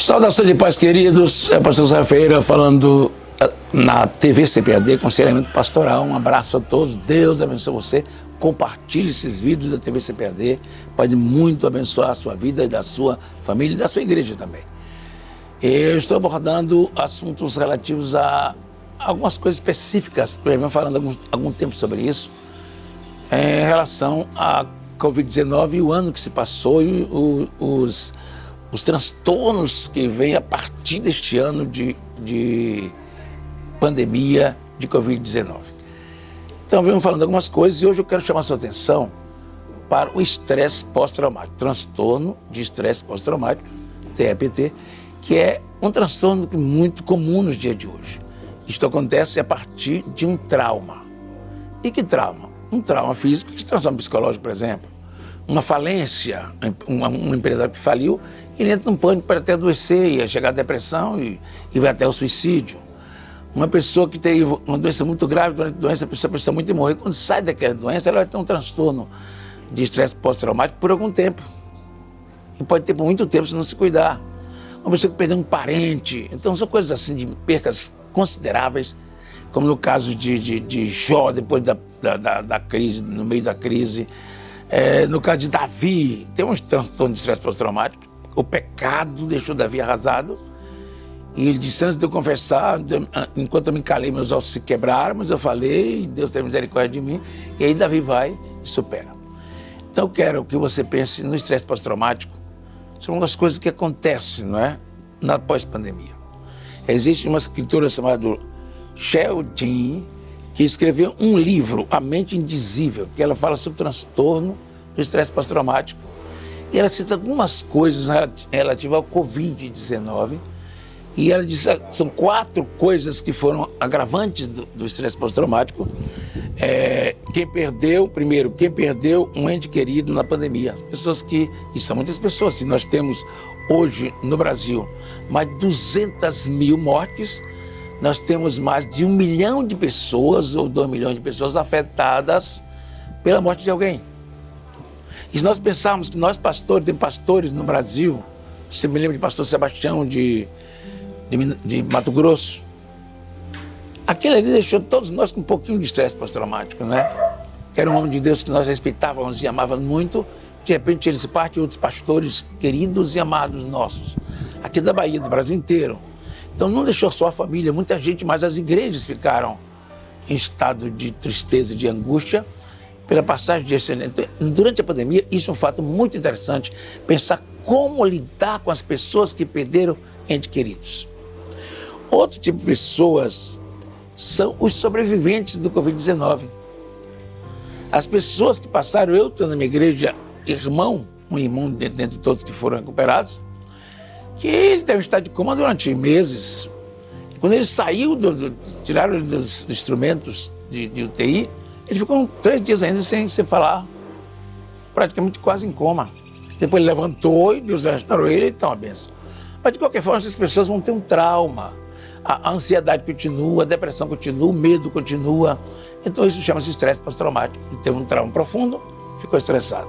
Saudação de paz, queridos. É o pastor Zé Ferreira falando na TV CPAD, Aconselhamento Pastoral. Um abraço a todos. Deus abençoe você. Compartilhe esses vídeos da TV CPAD. Pode muito abençoar a sua vida e da sua família e da sua igreja também. Eu estou abordando assuntos relativos a algumas coisas específicas. Eu já venho falando há algum tempo sobre isso, em relação à Covid-19 e o ano que se passou e os transtornos que vêm a partir deste ano de pandemia de Covid-19. Então, venho falando algumas coisas e hoje eu quero chamar a sua atenção para o estresse pós-traumático, transtorno de estresse pós-traumático, TEPT, que é um transtorno muito comum nos dias de hoje. Isto acontece a partir de um trauma. E que trauma? Um trauma físico que se transforma em psicológico, por exemplo. Uma falência, um empresário que faliu, ele entra num pânico para até adoecer, ia chegar à depressão e vai até o suicídio. Uma pessoa que tem uma doença muito grave, durante a doença, a pessoa precisa muito morrer. Quando sai daquela doença, ela vai ter um transtorno de estresse pós-traumático por algum tempo. E pode ter por muito tempo se não se cuidar. Uma pessoa que perdeu um parente. Então são coisas assim de percas consideráveis, como no caso de Jó, depois da crise, no meio da crise. No caso de Davi, tem um transtorno de estresse pós-traumático. O pecado deixou Davi arrasado. E ele disse, antes de eu confessar, enquanto eu me calei, meus ossos se quebraram, mas eu falei, Deus tem misericórdia de mim. E aí Davi vai e supera. Então eu quero que você pense no estresse pós-traumático. São umas coisas que acontecem, não é? Na pós-pandemia. Existe uma escritora chamada Sheldon, que escreveu um livro, A Mente Indizível, que ela fala sobre o transtorno do estresse pós-traumático. E ela cita algumas coisas relativas ao Covid-19. E ela diz que são 4 coisas que foram agravantes do estresse pós-traumático. Quem perdeu um ente querido na pandemia. As pessoas e são muitas pessoas, se nós temos hoje no Brasil mais de 200 mil mortes, nós temos mais de 1 milhão de pessoas ou 2 milhões de pessoas afetadas pela morte de alguém. E se nós pensarmos que nós pastores, tem pastores no Brasil, você me lembra de pastor Sebastião de Mato Grosso, aquele ali deixou todos nós com um pouquinho de estresse pós-traumático, né? Que era um homem de Deus que nós respeitávamos e amávamos muito. De repente ele se parte de outros pastores queridos e amados nossos, aqui da Bahia, do Brasil inteiro. Então não deixou só a família, muita gente, mas as igrejas ficaram em estado de tristeza e de angústia pela passagem de excelente. Durante a pandemia, isso é um fato muito interessante, pensar como lidar com as pessoas que perderam entes queridos. Outro tipo de pessoas são os sobreviventes do Covid-19. As pessoas que passaram, eu estou na minha igreja, um irmão dentre de todos que foram recuperados, que ele teve um estado de coma durante meses. E quando ele saiu, tiraram ele dos instrumentos de UTI, ele ficou 3 dias ainda sem falar, praticamente quase em coma. Depois ele levantou e Deus restaurou ele, então uma benção. Mas de qualquer forma, essas pessoas vão ter um trauma. A ansiedade continua, a depressão continua, o medo continua. Então isso chama-se estresse pós-traumático. Ele teve um trauma profundo, ficou estressado.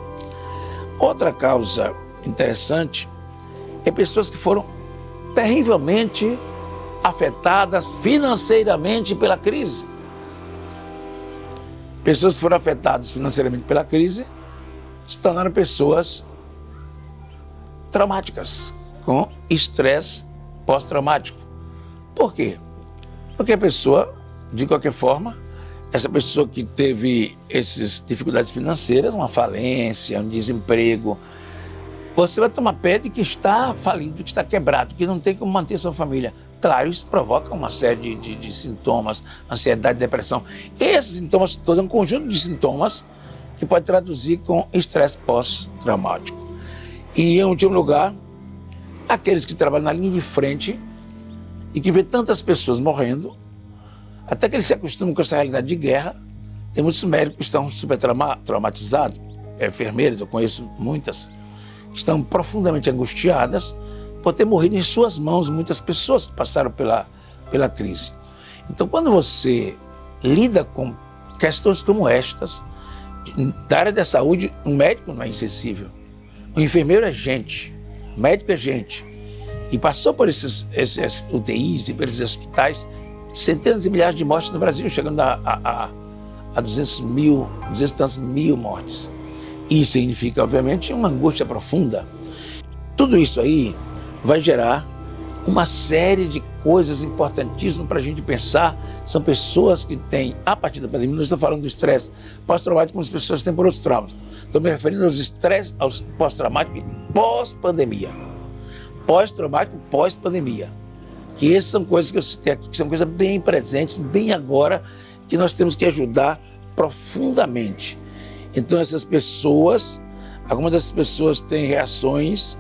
Outra causa interessante é pessoas que foram terrivelmente afetadas financeiramente pela crise. Pessoas que foram afetadas financeiramente pela crise se tornaram pessoas traumáticas, com estresse pós-traumático. Por quê? Porque a pessoa, de qualquer forma, essa pessoa que teve essas dificuldades financeiras, uma falência, um desemprego, você vai tomar pé de que está falido, que está quebrado, que não tem como manter sua família. Claro, isso provoca uma série de sintomas, ansiedade, depressão. Esses sintomas todos é um conjunto de sintomas que pode traduzir com estresse pós-traumático. E, em último lugar, aqueles que trabalham na linha de frente e que vê tantas pessoas morrendo, até que eles se acostumam com essa realidade de guerra. Tem muitos médicos que estão super traumatizados, enfermeiras, eu conheço muitas, que estão profundamente angustiadas por ter morrido em suas mãos muitas pessoas que passaram pela crise. Então, quando você lida com questões como estas, da área da saúde, um médico não é insensível. O enfermeiro é gente, o médico é gente. e passou por esses UTIs e pelos hospitais, centenas de milhares de mortes no Brasil, chegando a 200 e tantos mil mortes. Isso significa, obviamente, uma angústia profunda. Tudo isso aí vai gerar uma série de coisas importantíssimas para a gente pensar. São pessoas que têm, a partir da pandemia, não estou falando do estresse pós-traumático como as pessoas têm por outros traumas. Estou me referindo aos estresse, aos pós-traumáticos pós-pandemia. Pós-traumático pós-pandemia. Que essas são coisas que eu citei aqui, que são coisas bem presentes, bem agora, que nós temos que ajudar profundamente. Então essas pessoas, algumas dessas pessoas têm reações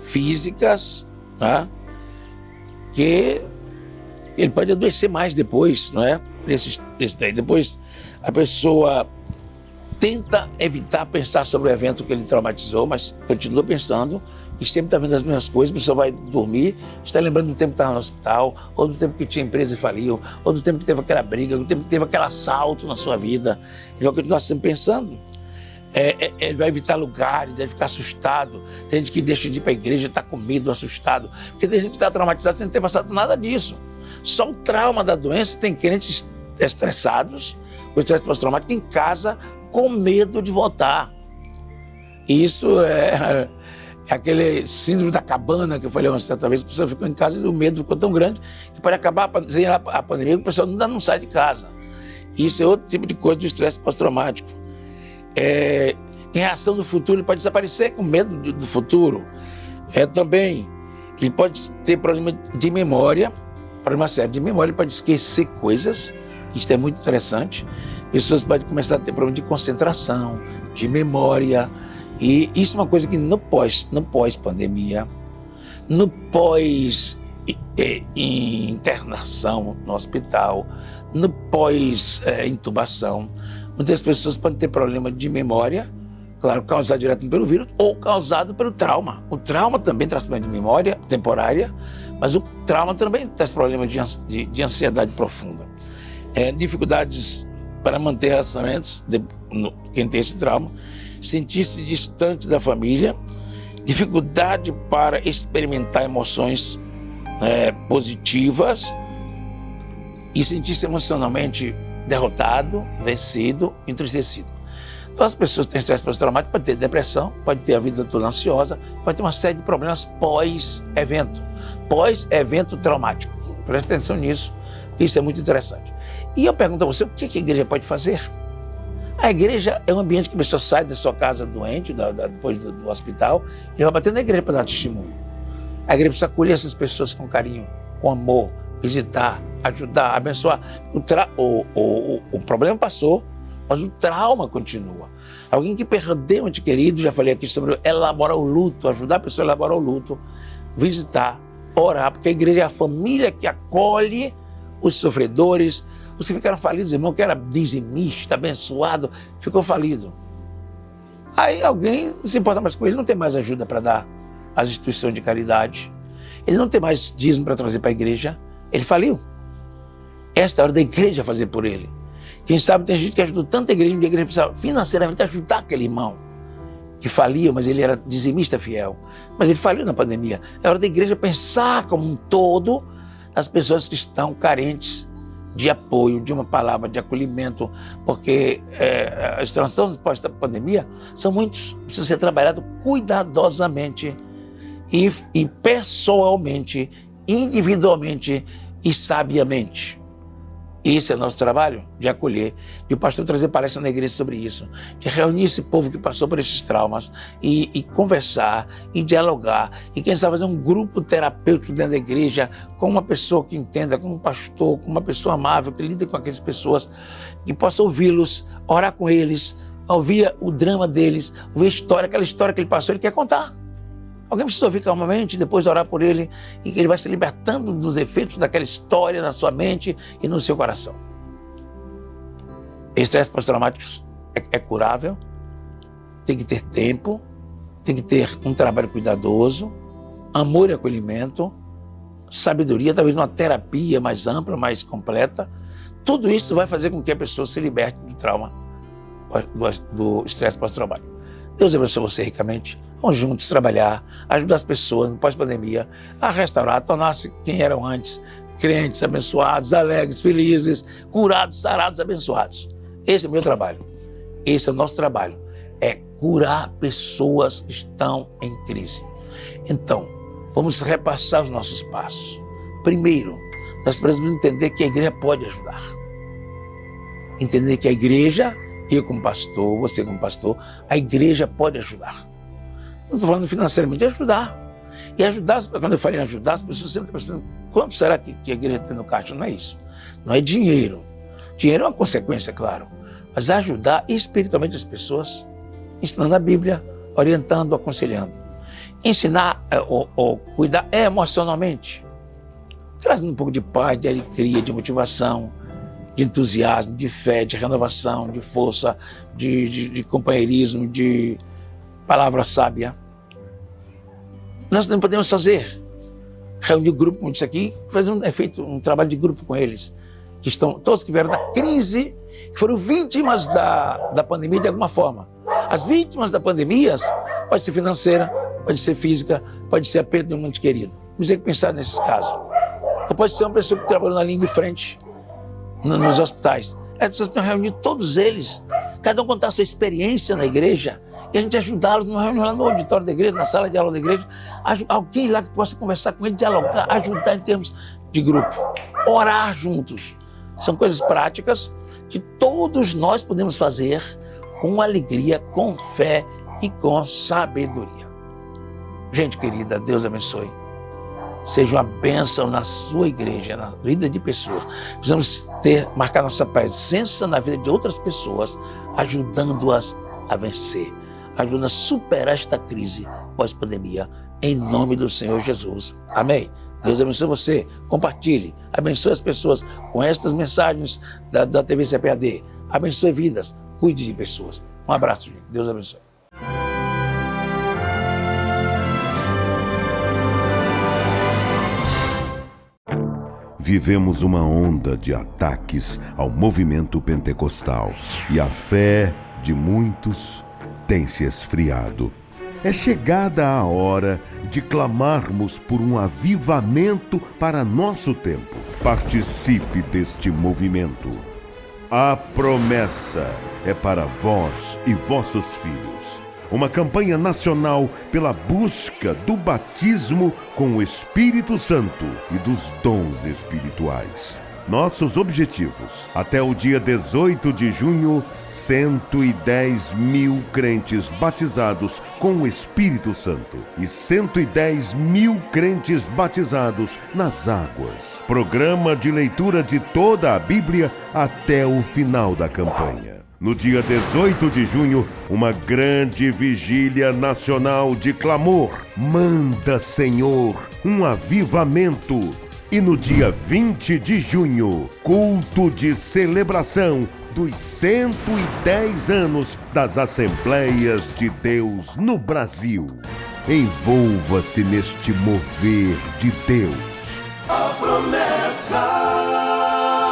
físicas, né? Que ele pode adoecer mais depois, não é? Desse daí. Depois a pessoa tenta evitar pensar sobre o evento que ele traumatizou, mas continua pensando e sempre está vendo as mesmas coisas. A pessoa vai dormir, está lembrando do tempo que estava no hospital, ou do tempo que tinha empresa e faliu, ou do tempo que teve aquela briga, do tempo que teve aquele assalto na sua vida. Ele vai continuar sempre pensando. Ele vai evitar lugares, vai ficar assustado. Tem gente que deixa de ir para a igreja, está com medo, assustado. Porque tem gente que está traumatizado sem ter passado nada disso. Só o trauma da doença. Tem crentes estressados, com estresse pós-traumático, em casa, com medo de voltar. Isso é aquele síndrome da cabana que eu falei uma certa vez. A pessoa ficou em casa e o medo ficou tão grande que pode acabar a pandemia e o pessoal ainda não sai de casa. Isso é outro tipo de coisa do estresse pós-traumático. Em reação do futuro, ele pode desaparecer com medo do futuro. Também, ele pode ter problema de memória, problema sério de memória, ele pode esquecer coisas. Isso é muito interessante. Pessoas podem começar a ter problema de concentração, de memória. E isso é uma coisa que no pós-pandemia, no pós-internação no hospital, no pós-intubação, muitas pessoas podem ter problema de memória, claro, causado direto pelo vírus ou causado pelo trauma. O trauma também traz problema de memória temporária, mas o trauma também traz problema de ansiedade profunda. Dificuldades para manter relacionamentos, quem tem esse trauma, sentir-se distante da família, dificuldade para experimentar emoções positivas e sentir-se emocionalmente derrotado, vencido, entristecido. Então as pessoas que têm estresse pós-traumático podem ter depressão, pode ter a vida toda ansiosa, pode ter uma série de problemas pós-evento traumático. Preste atenção nisso, isso é muito interessante. E eu pergunto a você, o que a igreja pode fazer? A igreja é um ambiente que a pessoa sai da sua casa doente, depois do hospital, e vai bater na igreja para dar testemunho. A igreja precisa acolher essas pessoas com carinho, com amor, visitar, ajudar, abençoar. O problema passou, mas o trauma continua. Alguém que perdeu um ente querido, já falei aqui sobre elaborar o luto, ajudar a pessoa a elaborar o luto, visitar, orar, porque a igreja é a família que acolhe os sofredores. Os que ficaram falidos, irmão, que era dizimista, abençoado, ficou falido. Aí alguém não se importa mais com ele, não tem mais ajuda para dar às instituições de caridade, ele não tem mais dízimo para trazer para a igreja, ele faliu. Esta é a hora da igreja fazer por ele. Quem sabe tem gente que ajudou tanta igreja, que a igreja precisa financeiramente ajudar aquele irmão que faliu, mas ele era dizimista fiel. Mas ele faliu na pandemia. É hora da igreja pensar como um todo nas pessoas que estão carentes de apoio, de uma palavra de acolhimento, porque as transições pós-pandemia são muitos, precisam ser trabalhados cuidadosamente e pessoalmente, individualmente e sabiamente. Esse é o nosso trabalho, de acolher, de o pastor trazer palestra na igreja sobre isso, de reunir esse povo que passou por esses traumas e conversar, e dialogar, e quem sabe fazer um grupo terapêutico dentro da igreja, com uma pessoa que entenda, com um pastor, com uma pessoa amável, que lida com aquelas pessoas, que possa ouvi-los, orar com eles, ouvir o drama deles, ouvir a história, aquela história que ele passou, ele quer contar. Alguém precisa ouvir calmamente, depois orar por ele, e que ele vai se libertando dos efeitos daquela história na sua mente e no seu coração. Estresse pós-traumático é curável, tem que ter tempo, tem que ter um trabalho cuidadoso, amor e acolhimento, sabedoria, talvez uma terapia mais ampla, mais completa. Tudo isso vai fazer com que a pessoa se liberte do trauma, do estresse pós-traumático. Deus abençoe você ricamente. Vamos juntos trabalhar, ajudar as pessoas no pós-pandemia a restaurar, a tornar-se quem eram antes, crentes, abençoados, alegres, felizes, curados, sarados, abençoados. Esse é o meu trabalho. Esse é o nosso trabalho. É curar pessoas que estão em crise. Então, vamos repassar os nossos passos. Primeiro, nós precisamos entender que a igreja pode ajudar. Entender que a igreja, eu como pastor, você como pastor, a igreja pode ajudar. Não estou falando financeiramente, é ajudar. E ajudar, quando eu falei em ajudar, as pessoas sempre estão pensando, quanto será que a igreja tem no caixa? Não é isso. Não é dinheiro. Dinheiro é uma consequência, claro. Mas ajudar espiritualmente as pessoas, ensinando a Bíblia, orientando, aconselhando. Ensinar ou cuidar emocionalmente, trazendo um pouco de paz, de alegria, de motivação, de entusiasmo, de fé, de renovação, de força, de companheirismo, de palavra sábia. Nós não podemos fazer reunir grupo, como disse aqui, fazer um trabalho de grupo com eles, que estão todos que vieram da crise, que foram vítimas da pandemia de alguma forma. As vítimas da pandemia pode ser financeira, pode ser física, pode ser a perda de um ente querido. Vamos ter que pensar nesses casos. Ou pode ser uma pessoa que trabalhou na linha de frente, nos hospitais. As pessoas estão reunindo todos eles, cada um contar a sua experiência na igreja, e a gente ajudá-los numa reunião lá no auditório da igreja, na sala de aula da igreja, alguém lá que possa conversar com ele, dialogar, ajudar em termos de grupo, orar juntos. São coisas práticas que todos nós podemos fazer com alegria, com fé e com sabedoria. Gente querida, Deus abençoe. Seja uma bênção na sua igreja, na vida de pessoas. Precisamos marcar nossa presença na vida de outras pessoas, ajudando-as a vencer, ajudando a superar esta crise pós-pandemia, em nome do Senhor Jesus. Amém. Deus abençoe você, compartilhe, abençoe as pessoas com estas mensagens da TV CPAD. Abençoe vidas, cuide de pessoas. Um abraço, gente. Deus abençoe. Vivemos uma onda de ataques ao movimento pentecostal e a fé de muitos tem se esfriado. É chegada a hora de clamarmos por um avivamento para nosso tempo. Participe deste movimento. A promessa é para vós e vossos filhos. Uma campanha nacional pela busca do batismo com o Espírito Santo e dos dons espirituais. Nossos objetivos: até o dia 18 de junho, 110 mil crentes batizados com o Espírito Santo e 110 mil crentes batizados nas águas. Programa de leitura de toda a Bíblia até o final da campanha. No dia 18 de junho, uma grande vigília nacional de clamor. Manda, Senhor, um avivamento. E no dia 20 de junho, culto de celebração dos 110 anos das Assembleias de Deus no Brasil. Envolva-se neste mover de Deus. A promessa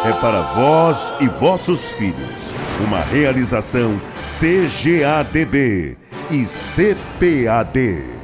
é para vós e vossos filhos. Uma realização CGADB e CPAD.